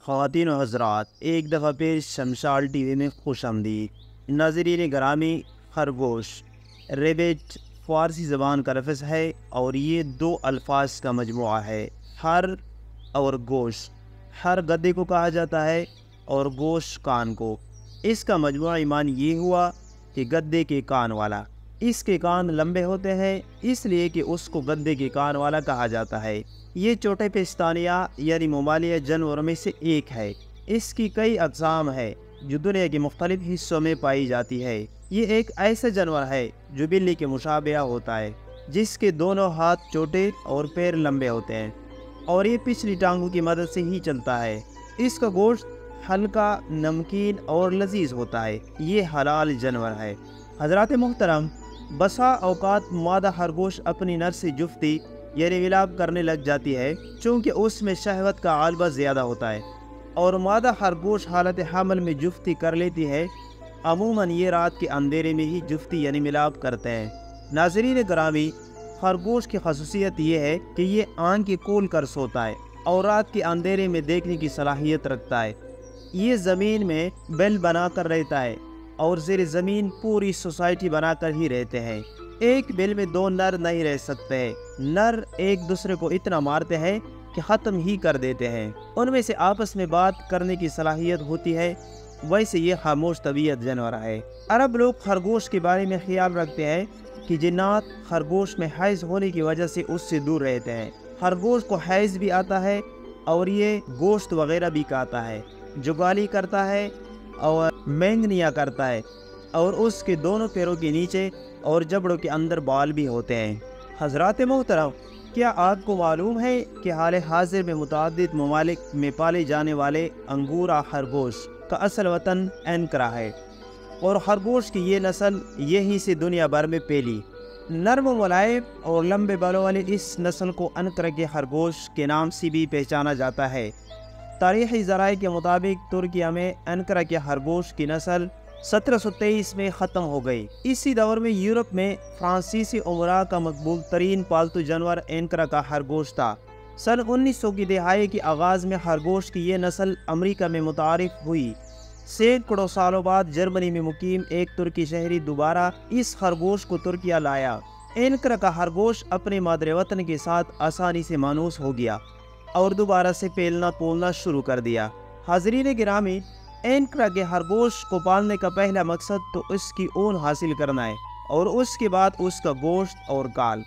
خواتین و حضرات، ایک دفعہ پھر شمشال ٹی وی میں خوش آمدید۔ ناظرین گرامی، خرگوش ریبٹ فارسی زبان کا لفظ ہے اور یہ دو الفاظ کا مجموعہ ہے۔ ہر اور گوش، ہر گدے کو کہا جاتا ہے اور گوش کان کو۔ اس کا مجموعی معنی یہ ہوا کہ گدے کے کان والا۔ اس کے کان لمبے ہوتے ہیں اس لیے کہ اس کو گدے کے کان والا کہا جاتا ہے۔ یہ چھوٹے پستانیہ یعنی ممالیہ جانوروں میں سے ایک ہے۔ اس کی کئی اقسام ہے جو دنیا کے مختلف حصوں میں پائی جاتی ہے۔ یہ ایک ایسا جانور ہے جو بلی کے مشابہ ہوتا ہے، جس کے دونوں ہاتھ چھوٹے اور پیر لمبے ہوتے ہیں اور یہ پچھلی ٹانگوں کی مدد سے ہی چلتا ہے۔ اس کا گوشت ہلکا، نمکین اور لذیذ ہوتا ہے۔ یہ حلال جانور ہے۔ حضرات محترم، بسا اوقات مادہ خرگوش اپنی نر سے جفتی یعنی ملاپ کرنے لگ جاتی ہے، چونکہ اس میں شہوت کا غلبہ زیادہ ہوتا ہے، اور مادہ خرگوش حالت حمل میں جفتی کر لیتی ہے۔ عموماً یہ رات کے اندھیرے میں ہی جفتی یعنی ملاپ کرتے ہیں۔ ناظرین گرامی، خرگوش کی خصوصیت یہ ہے کہ یہ آنکھیں کھول کر سوتا ہے اور رات کے اندھیرے میں دیکھنے کی صلاحیت رکھتا ہے۔ یہ زمین میں بیل بنا کر رہتا ہے اور زیر زمین پوری سوسائٹی بنا کر ہی رہتے ہیں۔ ایک بیل میں دو نر نہیں رہ سکتے ہیں۔ نر ایک دوسرے کو اتنا مارتے ہیں کہ ختم ہی کر دیتے ہیں۔ ان میں سے آپس میں بات کرنے کی صلاحیت ہوتی ہے۔ ویسے یہ خاموش طبیعت جانور ہے۔ عرب لوگ خرگوش کے بارے میں خیال رکھتے ہیں کہ جنات خرگوش میں حیض ہونے کی وجہ سے اس سے دور رہتے ہیں۔ خرگوش کو حیض بھی آتا ہے اور یہ گوشت وغیرہ بھی کھاتا ہے، جگالی کرتا ہے اور مینگنیاں کرتا ہے، اور اس کے دونوں پیروں کے نیچے اور جبڑوں کے اندر بال بھی ہوتے ہیں۔ حضرات محترم، کیا آپ کو معلوم ہے کہ حال حاضر میں متعدد ممالک میں پالے جانے والے انگورا خرگوش کا اصل وطن اینکرا ہے، اور خرگوش کی یہ نسل یہیں سے دنیا بھر میں پھیلی۔ نرم و ملائم اور لمبے بالوں والے اس نسل کو اینکرا کے خرگوش کے نام سے بھی پہچانا جاتا ہے۔ تاریخی ذرائع کے مطابق ترکیہ میں اینکرا کے خرگوش کی نسل 1723 میں ختم ہو گئی۔ اسی دور میں یورپ میں فرانسیسی امراء کا مقبول ترین پالتو جانور اینکرا کا خرگوش تھا۔ سن 1900 کی دہائی کے آغاز میں خرگوش کی یہ نسل امریکہ میں متعارف ہوئی۔ سینکڑوں سالوں بعد جرمنی میں مقیم ایک ترکی شہری دوبارہ اس خرگوش کو ترکیہ لایا۔ اینکرا کا خرگوش اپنے مادر وطن کے ساتھ آسانی سے مانوس ہو گیا اور دوبارہ سے پھیلنا پھولنا شروع کر دیا۔ حاضرین گرامی، اینکرا کے خرگوش کو پالنے کا پہلا مقصد تو اس کی اون حاصل کرنا ہے اور اس کے بعد اس کا گوشت اور کال۔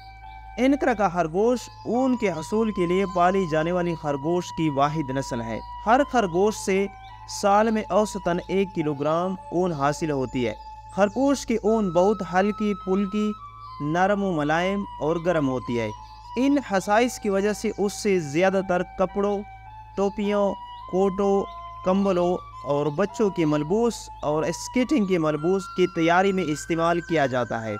اینکرا کا خرگوش اون کے حصول کے لیے پالی جانے والی خرگوش کی واحد نسل ہے۔ ہر خرگوش سے سال میں اوسطاً 1 کلوگرام اون حاصل ہوتی ہے۔ خرگوش کی اون بہت ہلکی پھلکی، نرم و ملائم اور گرم ہوتی ہے۔ ان خصائص کی وجہ سے اس سے زیادہ تر کپڑوں، ٹوپیوں، کوٹوں، کمبلوں اور بچوں کے ملبوس اور اسکیٹنگ کے ملبوس کی تیاری میں استعمال کیا جاتا ہے۔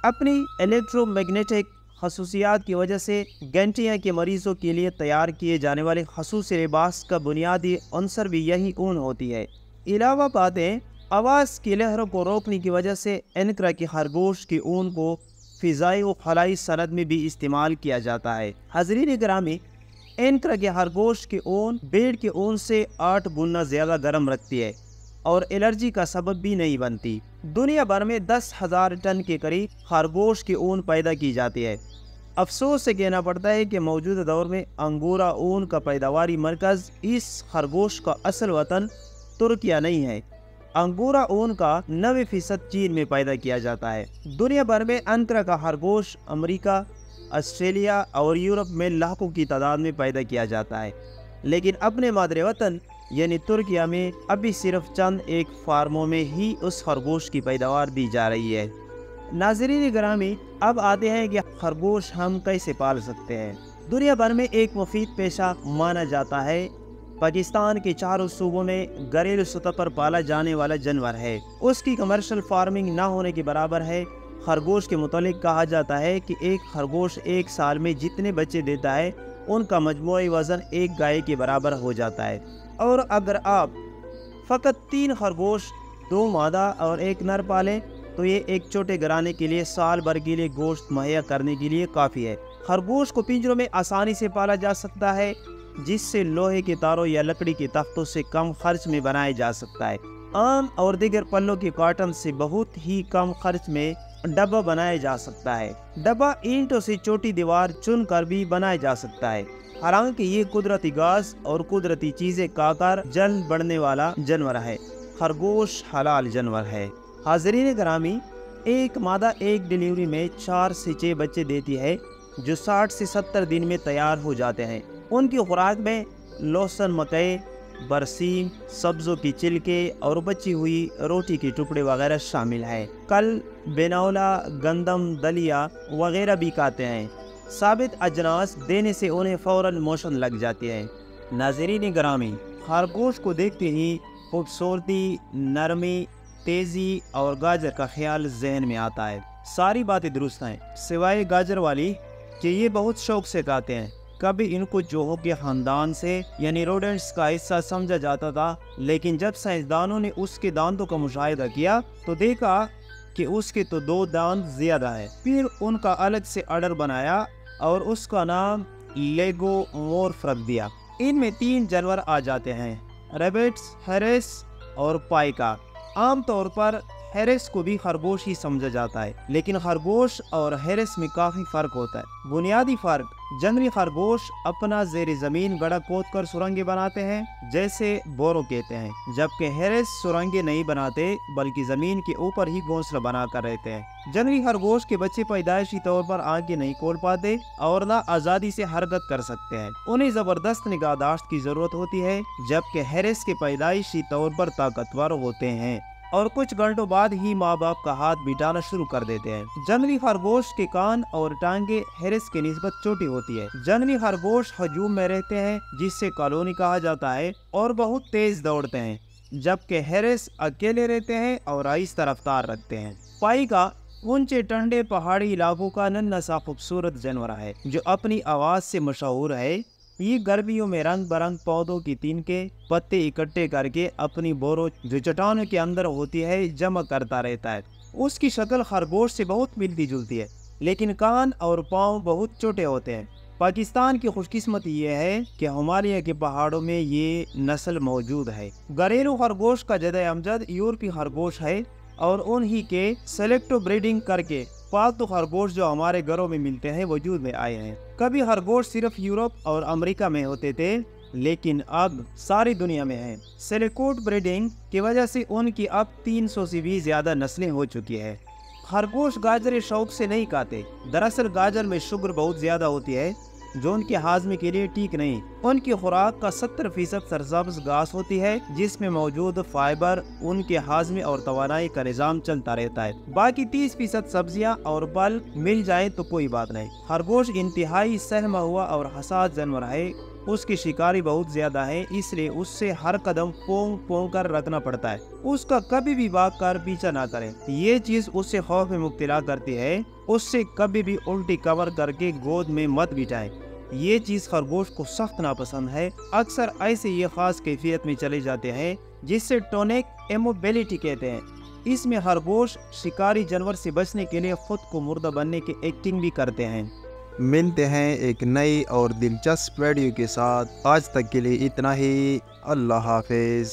اپنی الیکٹرو میگنیٹک خصوصیات کی وجہ سے گینٹیا کے مریضوں کے لیے تیار کیے جانے والے خصوصی لباس کا بنیادی عنصر بھی یہی اون ہوتی ہے۔ علاوہ باتیں، آواز کی لہروں کو روکنے کی وجہ سے اینکرا کی خرگوش کی اون کو فضائی و خلائی صنعت میں بھی استعمال کیا جاتا ہے۔ حاضرین گرامی، اینکرا کے خرگوش کی اون بھیڑ کی اون سے 8 گنا زیادہ گرم رکھتی ہے اور الرجی کا سبب بھی نہیں بنتی۔ دنیا بھر میں 10,000 ٹن کے قریب خرگوش کی اون پیدا کی جاتی ہے۔ افسوس سے کہنا پڑتا ہے کہ موجودہ دور میں انگورا اون کا پیداواری مرکز اس خرگوش کا اصل وطن ترکیہ نہیں ہے۔ انگورا اون کا 90% چین میں پیدا کیا جاتا ہے۔ دنیا بھر میں اینکرا کا خرگوش امریکہ، آسٹریلیا اور یورپ میں لاکھوں کی تعداد میں پیدا کیا جاتا ہے، لیکن اپنے مادر وطن یعنی ترکیہ میں ابھی صرف چند ایک فارموں میں ہی اس خرگوش کی پیداوار دی جا رہی ہے۔ ناظرین گرامی، اب آتے ہیں کہ خرگوش ہم کیسے پال سکتے ہیں۔ دنیا بھر میں ایک مفید پیشہ مانا جاتا ہے۔ پاکستان کے چاروں صوبوں میں گھریلو سطح پر پالا جانے والا جانور ہے۔ اس کی کمرشل فارمنگ نہ ہونے کے برابر ہے۔ خرگوش کے متعلق کہا جاتا ہے کہ ایک خرگوش ایک سال میں جتنے بچے دیتا ہے ان کا مجموعی وزن ایک گائے کے برابر ہو جاتا ہے، اور اگر آپ فقط 3 خرگوش، 2 مادہ اور 1 نر پالیں تو یہ ایک چھوٹے گھرانے کے لیے سال بھر کے لیے گوشت مہیا کرنے کے لیے کافی ہے۔ خرگوش کو پنجروں میں آسانی سے پالا جا سکتا ہے جس سے لوہے کے تاروں یا لکڑی کے تختوں سے کم خرچ میں بنایا جا سکتا ہے۔ آم اور دیگر پلوں کے کاٹن سے بہت ہی کم خرچ میں ڈبہ بنایا جا سکتا ہے۔ ڈبہ اینٹوں سے چھوٹی دیوار چن کر بھی بنایا جا سکتا ہے، حالانکہ یہ قدرتی گاز اور قدرتی چیزیں کھا کر جلد بڑھنے والا جانور ہے۔ خرگوش حلال جانور ہے۔ حاضرین گرامی، ایک مادہ ایک ڈیلیوری میں 4 سے 6 بچے دیتی ہے جو 60 سے 70 دن میں تیار ہو جاتے ہیں۔ ان کی خوراک میں لہسن، مکئی، برسیم، سبزوں کی چھلکے اور بچی ہوئی روٹی کے ٹکڑے وغیرہ شامل ہیں۔ کل، بینولا، گندم، دلیا وغیرہ بھی کھاتے ہیں۔ ثابت اجناس دینے سے انہیں فوراً موشن لگ جاتی ہے۔ ناظرین گرامی، خرگوش کو دیکھتے ہی خوبصورتی، نرمی، تیزی اور گاجر کا خیال ذہن میں آتا ہے۔ ساری باتیں درست ہیں سوائے گاجر والی کہ یہ بہت شوق سے کھاتے ہیں۔ کبھی ان کو چوہوں کے خاندان سے یعنی روڈنٹس کا حصہ سمجھا جاتا تھا، لیکن جب سائنسدانوں نے اس کے دانتوں کا مشاہدہ کیا تو دیکھا کہ اس کے تو 2 دانت زیادہ ہیں۔ پھر ان کا الگ سے آرڈر بنایا اور اس کا نام لیگو مورف رکھ دیا۔ ان میں 3 جانور آ جاتے ہیں: ریبٹس، ہیرس اور پائکا۔ عام طور پر ہیرس کو بھی خرگوش ہی سمجھا جاتا ہے، لیکن خرگوش اور ہیرس میں کافی فرق ہوتا ہے۔ بنیادی فرق: جنگلی خرگوش اپنا زیر زمین گڑھا کھود کر سرنگیں بناتے ہیں جیسے بورو کہتے ہیں، جبکہ ہیرس سرنگیں نہیں بناتے بلکہ زمین کے اوپر ہی گھونسلہ بنا کر رہتے ہیں۔ جنگلی خرگوش کے بچے پیدائشی طور پر آنکھیں نہیں کھول پاتے اور نہ آزادی سے حرکت کر سکتے ہیں، انہیں زبردست نگہداشت کی ضرورت ہوتی ہے، جبکہ ہیرس کے پیدائشی طور پر طاقتور ہوتے ہیں اور کچھ گھنٹوں بعد ہی ماں باپ کا ہاتھ بٹانا شروع کر دیتے ہیں۔ جنگلی خرگوش کے کان اور ٹانگیں ہیرس کی نسبت چھوٹی ہوتی ہے۔ جنگلی خرگوش ہجوم میں رہتے ہیں جس سے کالونی کہا جاتا ہے اور بہت تیز دوڑتے ہیں، جبکہ ہیرس اکیلے رہتے ہیں اور آہستہ رفتار رکھتے ہیں۔ پائکا اونچے ٹھنڈے پہاڑی علاقوں کا ننھا سا خوبصورت جانور ہے جو اپنی آواز سے مشہور ہے۔ یہ گرمیوں میں رنگ برنگ پودوں کی تنکیں پتے اکٹھے کر کے اپنی بورو جو چٹانوں کے اندر ہوتی ہے جمع کرتا رہتا ہے۔ اس کی شکل خرگوش سے بہت ملتی جلتی ہے، لیکن کان اور پاؤں بہت چھوٹے ہوتے ہیں۔ پاکستان کی خوش قسمتی یہ ہے کہ ہمالیہ کے پہاڑوں میں یہ نسل موجود ہے۔ گھریلو خرگوش کا جد امجد یورپی خرگوش ہے اور انہی کے سلیکٹو بریڈنگ کر کے پالتو خرگوش جو ہمارے گھروں میں ملتے ہیں وجود میں آئے ہیں۔ کبھی خرگوش صرف یورپ اور امریکہ میں ہوتے تھے، لیکن اب ساری دنیا میں ہیں۔ سلیکٹو بریڈنگ کی وجہ سے ان کی اب 300 سے بھی زیادہ نسلیں ہو چکی ہیں۔ خرگوش گاجر شوق سے نہیں کھاتے، دراصل گاجر میں شوگر بہت زیادہ ہوتی ہے جو ان کے ہاضمے کے لیے ٹھیک نہیں۔ ان کی خوراک کا 70% سرسبز گھاس ہوتی ہے جس میں موجود فائبر ان کے ہاضمے اور توانائی کا نظام چلتا رہتا ہے۔ باقی 30% سبزیاں اور پھل مل جائیں تو کوئی بات نہیں۔ خرگوش انتہائی سہما ہوا اور حساس جانور ہے۔ اس کی شکاری بہت زیادہ ہے، اس لیے اس سے ہر قدم پونگ پونگ کر رکھنا پڑتا ہے۔ اس کا کبھی بھی بھاگ کر پیچھا نہ کریں، یہ چیز اس سے خوف میں مبتلا کرتی ہے۔ اس سے کبھی بھی الٹی کور کر کے گود میں مت بٹھائیں، یہ چیز خرگوش کو سخت ناپسند ہے۔ اکثر ایسے یہ خاص کیفیت میں چلے جاتے ہیں جس سے ٹونک ایموبیلٹی کہتے ہیں۔ اس میں خرگوش شکاری جانور سے بچنے کے لیے خود کو مردہ بننے کی ایکٹنگ بھی کرتے ہیں۔ ملتے ہیں ایک نئی اور دلچسپ ویڈیو کے ساتھ، آج تک کے لیے اتنا ہی۔ اللہ حافظ۔